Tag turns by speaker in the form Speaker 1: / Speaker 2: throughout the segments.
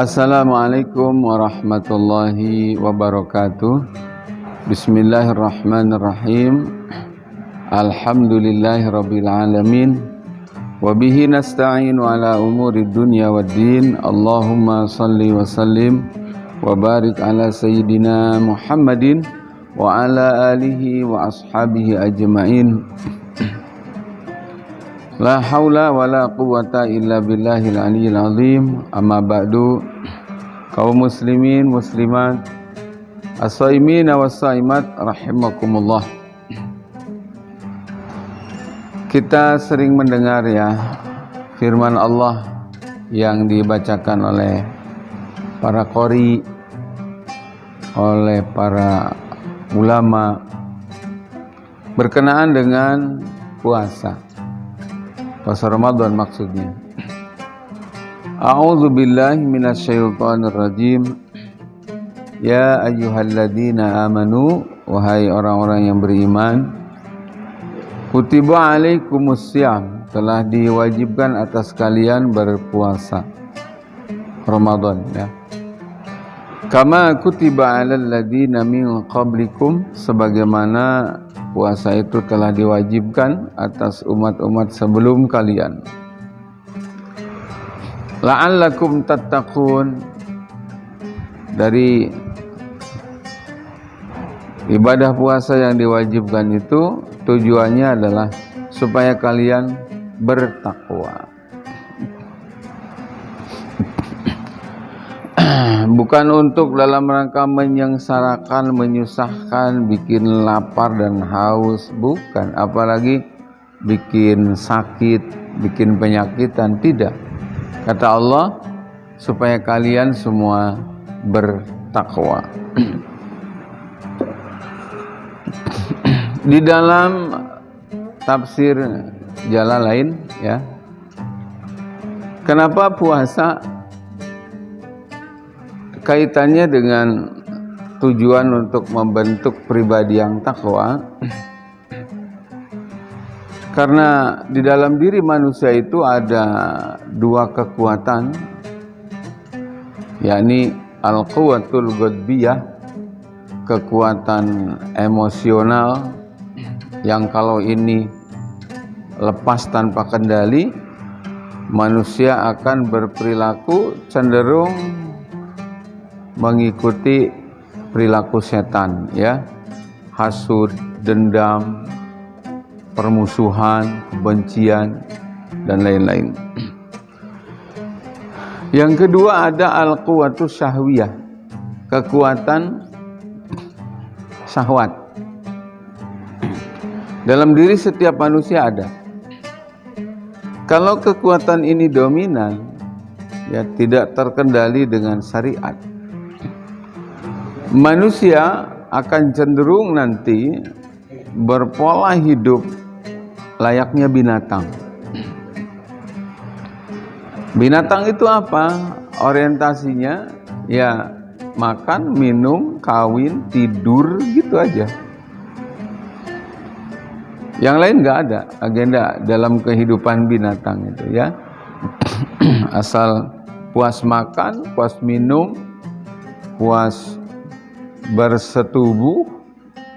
Speaker 1: Assalamualaikum warahmatullahi wabarakatuh. Bismillahirrahmanirrahim. Alhamdulillahirabbil alamin. Wa bihi nasta'inu ala umuri dunya waddin. Allahumma salli wa sallim wa barik ala sayyidina Muhammadin wa ala alihi wa ashabihi ajma'in. La haula wa la quwata illa billahil aliyyil azim. Amma ba'du. Kaum muslimin muslimat, as-shaimin was-shaimat rahimakumullah. Kita sering mendengar ya firman Allah yang dibacakan oleh para qori, oleh para ulama berkenaan dengan puasa Ramadan maksudnya. A'udzu billahi minasyaitonir rajim. Ya ayyuhalladzina amanu, wahai orang-orang yang beriman, kutiba alaikumussyam, telah diwajibkan atas kalian berpuasa Ramadan ya. Kama kutiba alal ladzina min qablikum, sebagaimana puasa itu telah diwajibkan atas umat-umat sebelum kalian. La'allakum tattaqun, dari ibadah puasa yang diwajibkan itu tujuannya adalah supaya kalian bertakwa. Bukan untuk dalam rangka menyengsarakan, menyusahkan, bikin lapar dan haus, bukan. Apalagi bikin sakit, bikin penyakitan, tidak. Kata Allah, supaya kalian semua bertakwa. Di dalam tafsir Jalalain ya, kenapa puasa kaitannya dengan tujuan untuk membentuk pribadi yang takwa? Karena di dalam diri manusia itu ada dua kekuatan, yakni al-quwatul ghadbiyah, kekuatan emosional yang kalau ini lepas tanpa kendali, manusia akan berperilaku cenderung mengikuti perilaku setan ya, hasud, dendam, permusuhan, kebencian dan lain-lain. Yang kedua ada al-quwatus syahwiyah, kekuatan syahwat. Dalam diri setiap manusia ada. Kalau kekuatan ini dominan, ya tidak terkendali dengan syariat, manusia akan cenderung nanti berpola hidup layaknya binatang. Binatang itu apa? Orientasinya ya makan, minum, kawin, tidur, gitu aja. Yang lain nggak ada agenda dalam kehidupan binatang itu ya. Asal puas makan, puas minum, puas bersetubuh,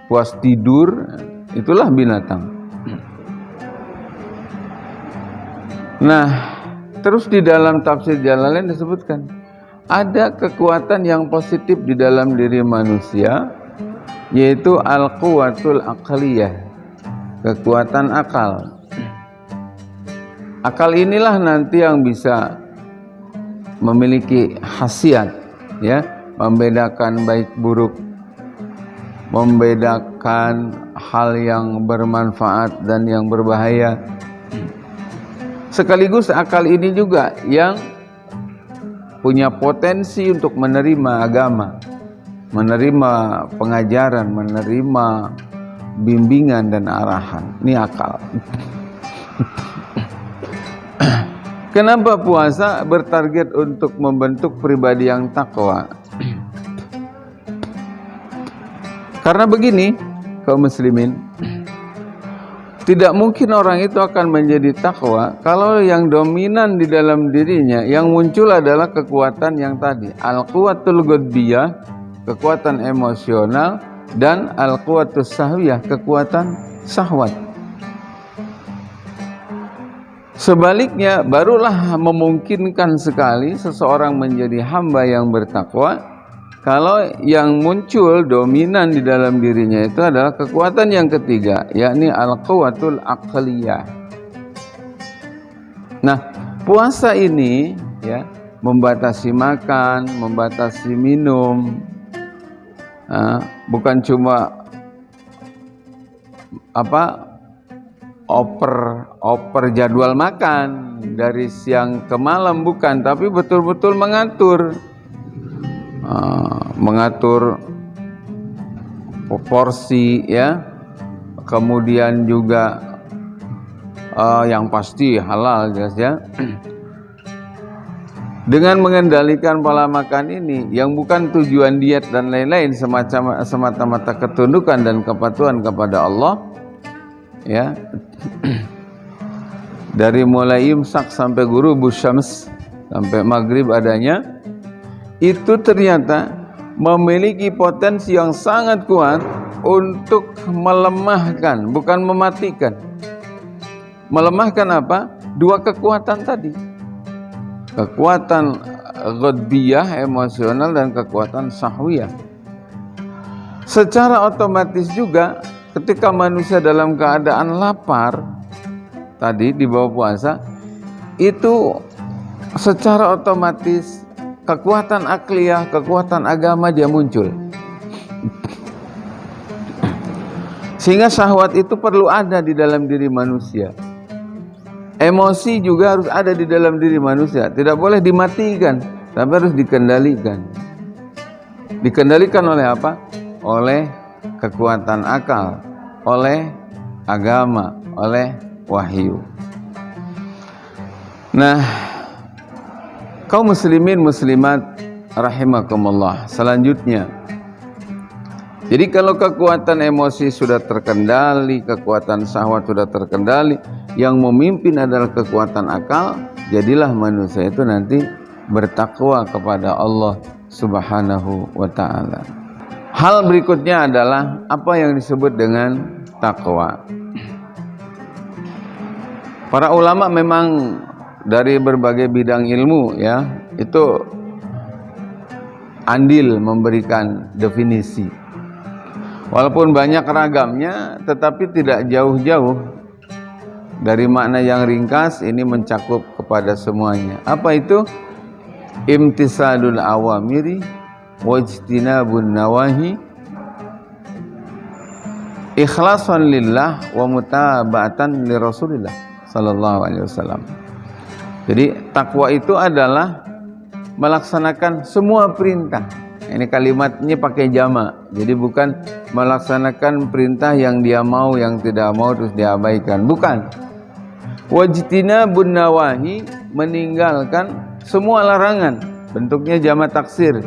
Speaker 1: puas tidur, itulah binatang. Nah, terus di dalam tafsir Jalalain disebutkan ada kekuatan yang positif di dalam diri manusia, yaitu al-quwatul aqliyah, kekuatan akal. Akal inilah nanti yang bisa memiliki khasiat ya, membedakan baik buruk, membedakan hal yang bermanfaat dan yang berbahaya. Sekaligus akal ini juga yang punya potensi untuk menerima agama, menerima pengajaran, menerima bimbingan dan arahan. Ini akal. Kenapa puasa bertarget untuk membentuk pribadi yang takwa? Karena begini, kaum muslimin, Tidak mungkin orang itu akan menjadi takwa kalau yang dominan di dalam dirinya yang muncul adalah kekuatan yang tadi, al-quwatul ghadbiyah, kekuatan emosional, dan al-quwatus sahwiyah, kekuatan syahwat. Sebaliknya, barulah memungkinkan sekali seseorang menjadi hamba yang bertakwa kalau yang muncul dominan di dalam dirinya itu adalah kekuatan yang ketiga, yakni al-quwatul aqliyah. Nah, puasa ini ya, membatasi makan, membatasi minum, bukan cuma oper jadwal makan dari siang ke malam, bukan, tapi betul-betul mengatur porsi ya, kemudian juga yang pasti halal jelas ya. Dengan mengendalikan pola makan ini yang bukan tujuan diet dan lain-lain, semata-mata ketundukan dan kepatuhan kepada Allah ya. Dari mulai imsak sampai ghurubus syams, sampai maghrib adanya, itu ternyata memiliki potensi yang sangat kuat untuk melemahkan, bukan mematikan. Melemahkan apa? Dua kekuatan tadi. Kekuatan ghadbiyah, emosional, dan kekuatan sahwiyah. Secara otomatis juga ketika manusia dalam keadaan lapar tadi di bawah puasa, itu secara otomatis kekuatan akliyah, kekuatan agama dia muncul. Sehingga syahwat itu perlu ada di dalam diri manusia. Emosi juga harus ada di dalam diri manusia. Tidak boleh dimatikan, tapi harus dikendalikan. Dikendalikan oleh apa? Oleh kekuatan akal, oleh agama, oleh wahyu. Nah, kaum muslimin muslimat rahimakumullah, selanjutnya, jadi kalau kekuatan emosi sudah terkendali, kekuatan syahwat sudah terkendali, yang memimpin adalah kekuatan akal, jadilah manusia itu nanti bertakwa kepada Allah Subhanahu wa ta'ala. Hal berikutnya adalah apa yang disebut dengan takwa. Para ulama memang dari berbagai bidang ilmu ya, itu andil memberikan definisi. Walaupun banyak ragamnya, tetapi tidak jauh-jauh dari makna yang ringkas, ini mencakup kepada semuanya. Apa itu? Imtisalul awamiri wajtinabun nawahi, ikhlasan lillah wa mutaba'atan li Rasulillah sallallahu alaihi wasallam. Jadi takwa itu adalah melaksanakan semua perintah. Ini kalimatnya pakai jamak. Jadi bukan melaksanakan perintah yang dia mau, yang tidak mau terus diabaikan. Bukan. Wajtinabun nawahi, meninggalkan semua larangan. Bentuknya jamak taksir.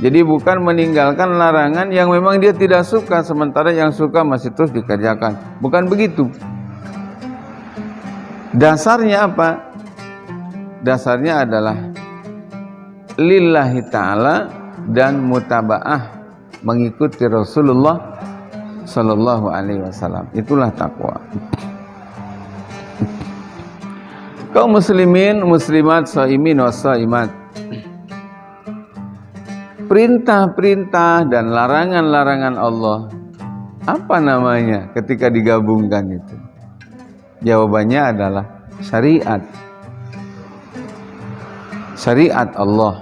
Speaker 1: Jadi bukan meninggalkan larangan yang memang dia tidak suka, sementara yang suka masih terus dikerjakan. Bukan begitu. Dasarnya apa? Dasarnya adalah lillahi ta'ala dan mutaba'ah, mengikuti Rasulullah sallallahu alaihi wasallam. Itulah takwa. Kaum muslimin, muslimat, shaimin wa shaimat, perintah-perintah dan larangan-larangan Allah, apa namanya ketika digabungkan itu? Jawabannya adalah syariat. Syariat Allah,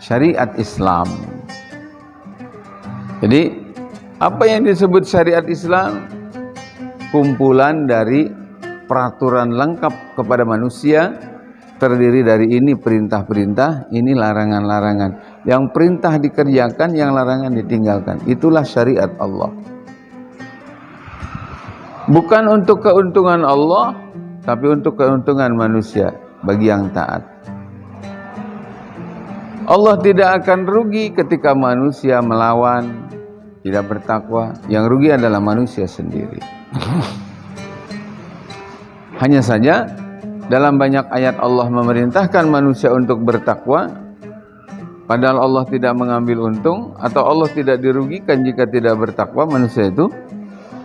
Speaker 1: syariat Islam. Jadi apa yang disebut syariat Islam? Kumpulan dari peraturan lengkap kepada manusia, terdiri dari ini perintah-perintah, ini larangan-larangan. Yang perintah dikerjakan, yang larangan ditinggalkan. Itulah syariat Allah. Bukan untuk keuntungan Allah, tapi untuk keuntungan manusia bagi yang taat. Allah tidak akan rugi ketika manusia melawan, tidak bertakwa. Yang rugi adalah manusia sendiri. Hanya saja dalam banyak ayat Allah memerintahkan manusia untuk bertakwa, padahal Allah tidak mengambil untung atau Allah tidak dirugikan jika tidak bertakwa manusia itu.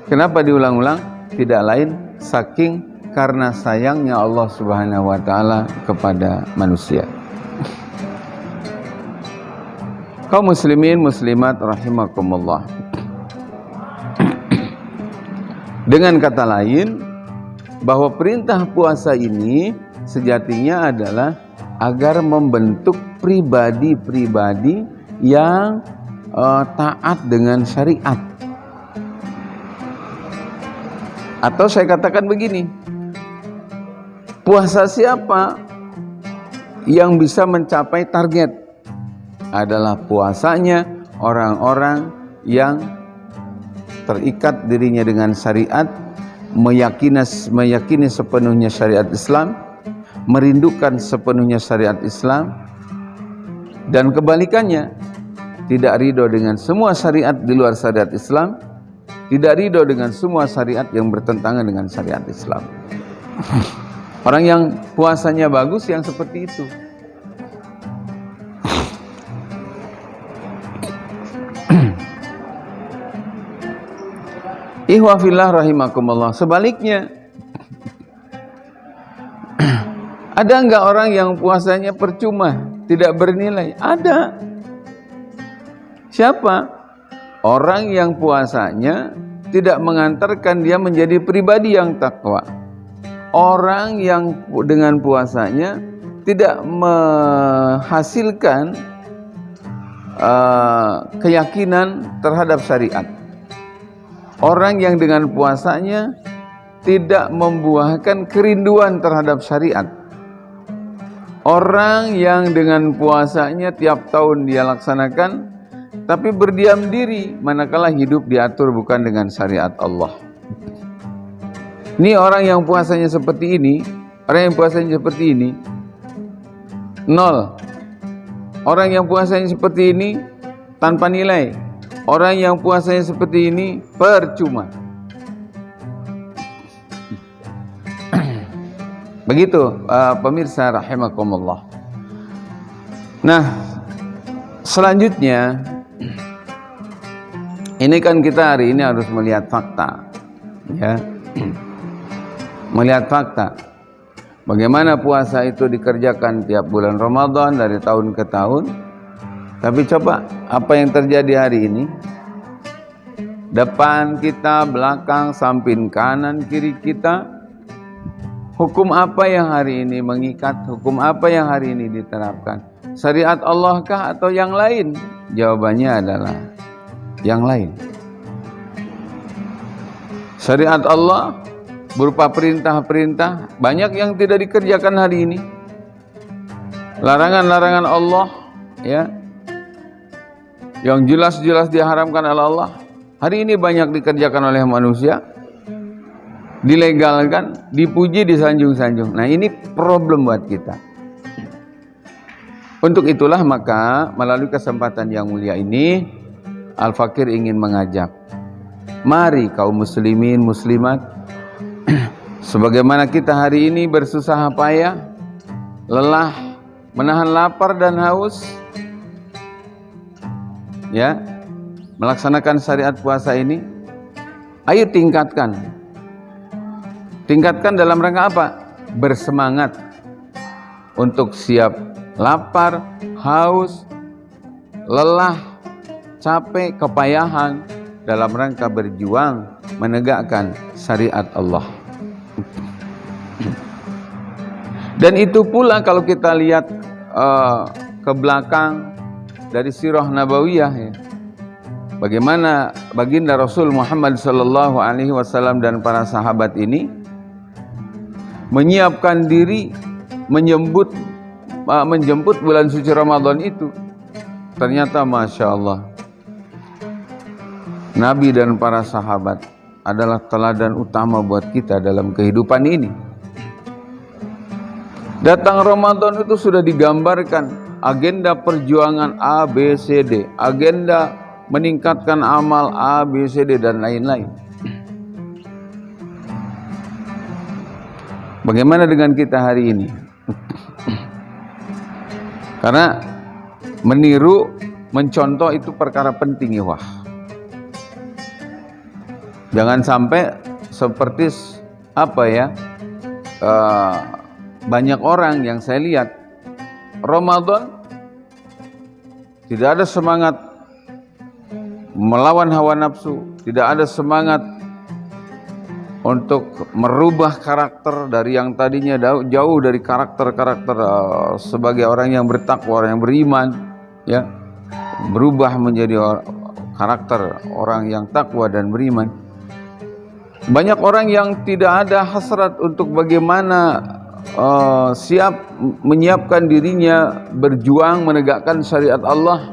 Speaker 1: Kenapa diulang-ulang? Tidak lain saking karena sayangnya Allah Subhanahu wa taala kepada manusia. Kaum muslimin muslimat rahimakumullah. Dengan kata lain, bahwa perintah puasa ini sejatinya adalah agar membentuk pribadi-pribadi yang taat dengan syariat. Atau saya katakan begini, puasa siapa yang bisa mencapai target? Adalah puasanya orang-orang yang terikat dirinya dengan syariat, meyakini sepenuhnya syariat Islam, merindukan sepenuhnya syariat Islam, dan kebalikannya, tidak ridho dengan semua syariat di luar syariat Islam, tidak ridho dengan semua syariat yang bertentangan dengan syariat Islam. Orang yang puasanya bagus yang seperti itu. Ikhwah fillah rahimakumullah. Sebaliknya, ada enggak orang yang puasanya percuma, tidak bernilai? Ada. Siapa? Orang yang puasanya tidak mengantarkan dia menjadi pribadi yang takwa. Orang yang dengan puasanya tidak menghasilkan keyakinan terhadap syariat. Orang yang dengan puasanya tidak membuahkan kerinduan terhadap syariat. Orang yang dengan puasanya tiap tahun dia laksanakan, tapi berdiam diri manakala hidup diatur bukan dengan syariat Allah. Ini orang yang puasanya seperti ini, orang yang puasanya seperti ini, nol. Orang yang puasanya seperti ini tanpa nilai. Orang yang puasanya seperti ini percuma. Begitu pemirsa rahimakumullah. Nah, selanjutnya ini kan kita hari ini harus melihat fakta, ya. Melihat fakta. Bagaimana puasa itu dikerjakan tiap bulan Ramadan dari tahun ke tahun. Tapi coba apa yang terjadi hari ini? Depan kita, belakang, samping kanan, kiri kita, hukum apa yang hari ini mengikat? Hukum apa yang hari ini diterapkan? Syariat Allah kah atau yang lain? Jawabannya adalah yang lain. Syariat Allah berupa perintah-perintah banyak yang tidak dikerjakan hari ini. Larangan-larangan Allah, ya, yang jelas-jelas diharamkan oleh Allah, hari ini banyak dikerjakan oleh manusia, dilegalkan, dipuji, disanjung-sanjung. Nah, ini problem buat kita. Untuk itulah maka melalui kesempatan yang mulia ini, Al-Fakir ingin mengajak, mari kaum muslimin muslimat, sebagaimana kita hari ini bersusah payah, lelah, menahan lapar dan haus, ya, melaksanakan syariat puasa ini, ayo tingkatkan dalam rangka apa? Bersemangat untuk siap lapar, haus, lelah, capek, kepayahan dalam rangka berjuang menegakkan syariat Allah. Dan itu pula kalau kita lihat ke belakang dari sirah nabawiyah, ya, bagaimana baginda Rasul Muhammad sallallahu alaihi wasallam dan para sahabat ini menyiapkan diri menjemput bulan suci Ramadan itu. Ternyata Masya Allah, Nabi dan para sahabat adalah teladan utama buat kita dalam kehidupan ini. Datang Ramadan itu sudah digambarkan agenda perjuangan A, B, C, D, agenda meningkatkan amal A, B, C, D, dan lain-lain. Bagaimana dengan kita hari ini? Karena meniru, mencontoh itu perkara penting ya. Jangan sampai seperti banyak orang yang saya lihat Ramadan tidak ada semangat melawan hawa nafsu, tidak ada semangat untuk merubah karakter dari yang tadinya jauh dari karakter-karakter sebagai orang yang bertakwa, orang yang beriman, ya, berubah menjadi karakter orang yang takwa dan beriman. Banyak orang yang tidak ada hasrat untuk bagaimana siap menyiapkan dirinya berjuang menegakkan syariat Allah,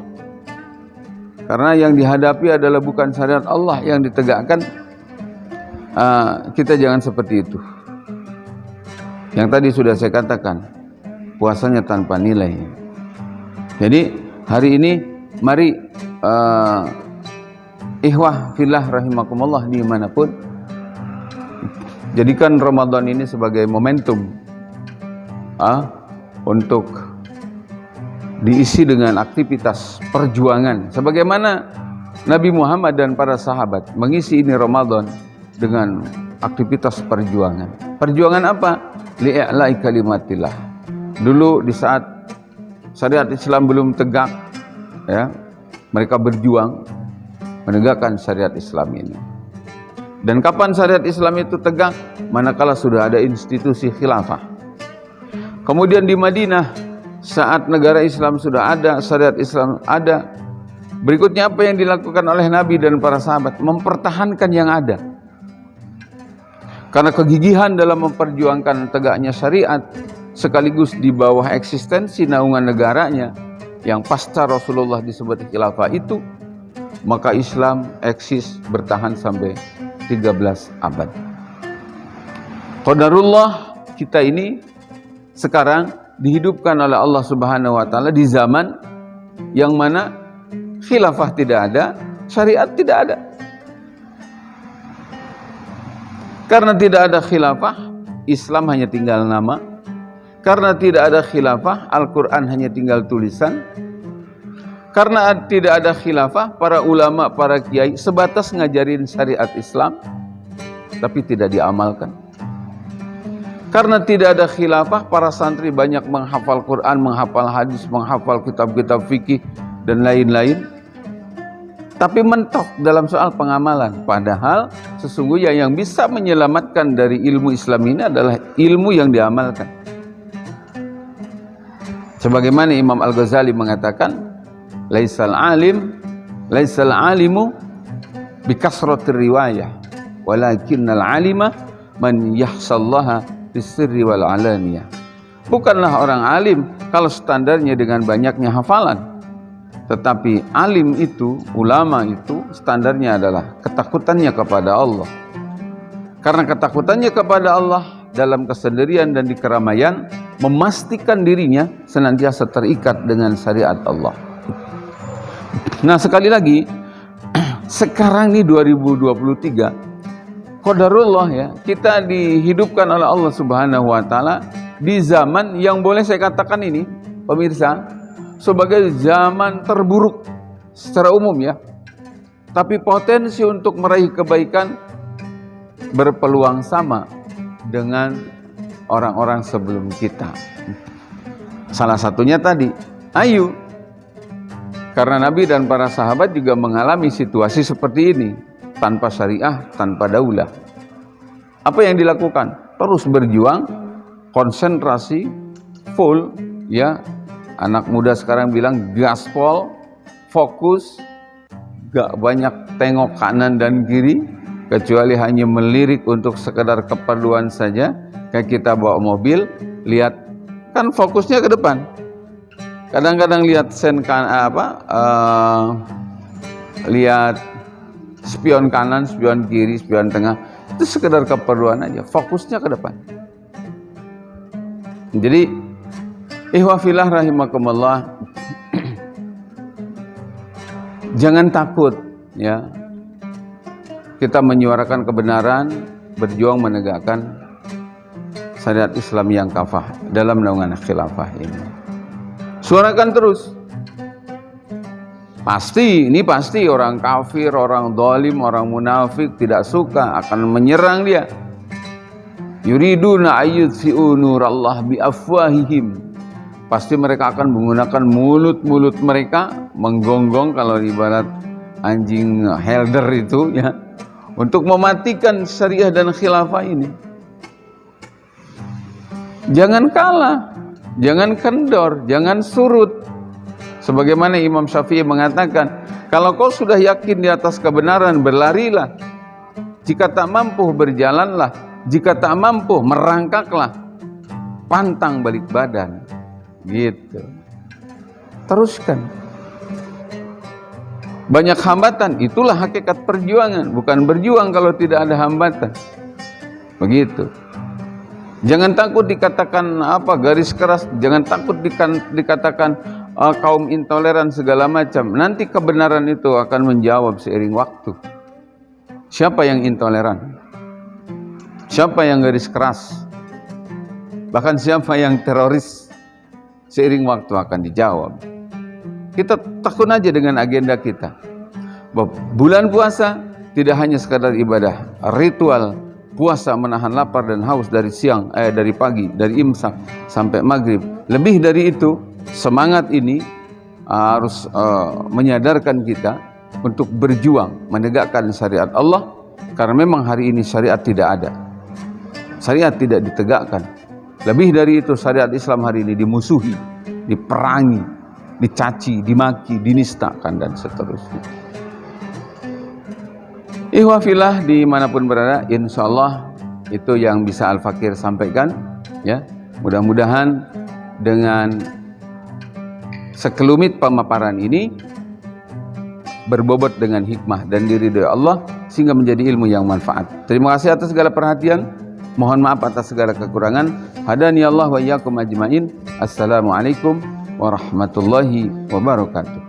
Speaker 1: karena yang dihadapi adalah bukan syariat Allah yang ditegakkan. Kita jangan seperti itu. Yang tadi sudah saya katakan, puasanya tanpa nilai. Jadi hari ini mari ikhwah fillah rahimakumullah dimanapun, jadikan Ramadan ini sebagai momentum untuk diisi dengan aktivitas perjuangan, sebagaimana Nabi Muhammad dan para sahabat mengisi ini Ramadan dengan aktivitas perjuangan. Perjuangan apa? Li'i'la'i kalimatillah. Dulu di saat syariat Islam belum tegak, ya, mereka berjuang menegakkan syariat Islam ini. Dan kapan syariat Islam itu tegak? Manakala sudah ada institusi khilafah. Kemudian di Madinah, saat negara Islam sudah ada, syariat Islam ada, berikutnya apa yang dilakukan oleh Nabi dan para sahabat? Mempertahankan yang ada. Karena kegigihan dalam memperjuangkan tegaknya syariat sekaligus di bawah eksistensi naungan negaranya yang pasca Rasulullah disebut khilafah itu, maka Islam eksis bertahan sampai 13 abad. Qadarullah, kita ini sekarang dihidupkan oleh Allah Subhanahu wa taala di zaman yang mana khilafah tidak ada, syariat tidak ada. Karena tidak ada khilafah, Islam hanya tinggal nama. Karena tidak ada khilafah, Al-Quran hanya tinggal tulisan. Karena tidak ada khilafah, para ulama, para kiai sebatas ngajarin syariat Islam, tapi tidak diamalkan. Karena tidak ada khilafah, para santri banyak menghafal Quran, menghafal hadis, menghafal kitab-kitab fikih, dan lain-lain, tapi mentok dalam soal pengamalan. Padahal sesungguhnya yang bisa menyelamatkan dari ilmu Islam ini adalah ilmu yang diamalkan. Sebagaimana Imam Al-Ghazali mengatakan, laisal alimu bikasratir riwayah, walakinnal alima man yahsallaha bisirri wal alaniyah. Bukanlah orang alim kalau standarnya dengan banyaknya hafalan, tetapi alim itu, ulama itu standarnya adalah ketakutannya kepada Allah. Karena ketakutannya kepada Allah dalam kesendirian dan di keramaian memastikan dirinya senantiasa terikat dengan syariat Allah. Nah, sekali lagi, sekarang ini 2023, qadarullah ya, kita dihidupkan oleh Allah Subhanahu wa taala di zaman yang boleh saya katakan ini, pemirsa, sebagai zaman terburuk secara umum ya. Tapi potensi untuk meraih kebaikan berpeluang sama dengan orang-orang sebelum kita. Salah satunya tadi, ayu. Karena Nabi dan para sahabat juga mengalami situasi seperti ini, tanpa syariah, tanpa daulah. Apa yang dilakukan? Terus berjuang, konsentrasi, full ya. Anak muda sekarang bilang gaspol, fokus, gak banyak tengok kanan dan kiri, kecuali hanya melirik untuk sekedar keperluan saja. Kayak kita bawa mobil, lihat, kan fokusnya ke depan. Kadang-kadang lihat lihat spion kanan, spion kiri, spion tengah, itu sekedar keperluan aja, fokusnya ke depan. Jadi ikhwah fillah rahimakumullah, jangan takut ya. Kita menyuarakan kebenaran, berjuang menegakkan syariat Islam yang kafah dalam naungan khilafah ini. Suarakan terus. Pasti orang kafir, orang zalim, orang munafik tidak suka, akan menyerang dia. Yuriduna ayyudfi'u nurallah biafwahihim. Pasti mereka akan menggunakan mulut-mulut mereka, menggonggong kalau ibarat anjing helder itu ya, untuk mematikan syariah dan khilafah ini. Jangan kalah, jangan kendor, jangan surut. Sebagaimana Imam Syafi'i mengatakan, kalau kau sudah yakin di atas kebenaran, berlarilah. Jika tak mampu, berjalanlah. Jika tak mampu, merangkaklah. Pantang balik badan. Gitu. Teruskan. Banyak hambatan, itulah hakikat perjuangan. Bukan berjuang kalau tidak ada hambatan. Begitu. Jangan takut dikatakan garis keras. Jangan takut dikatakan kaum intoleran segala macam. Nanti kebenaran itu akan menjawab seiring waktu. Siapa yang intoleran? Siapa yang garis keras? Bahkan siapa yang teroris? Seiring waktu akan dijawab. Kita tekun aja dengan agenda kita. Bulan puasa tidak hanya sekadar ibadah, ritual puasa menahan lapar dan haus dari pagi, dari imsak sampai maghrib. Lebih dari itu, semangat ini harus menyadarkan kita untuk berjuang menegakkan syariat Allah, karena memang hari ini syariat tidak ada. Syariat tidak ditegakkan. Lebih dari itu, syariat Islam hari ini dimusuhi, diperangi, dicaci, dimaki, dinistakan dan seterusnya. Ikhwafillah dimanapun berada, insyaallah itu yang bisa Al-Fakir sampaikan ya. Mudah-mudahan dengan sekelumit pemaparan ini berbobot dengan hikmah dan diridhoi Allah sehingga menjadi ilmu yang manfaat. Terima kasih atas segala perhatian. Mohon maaf atas segala kekurangan. Hadani Allah wa iyyakum ajmain. Assalamualaikum warahmatullahi wabarakatuh.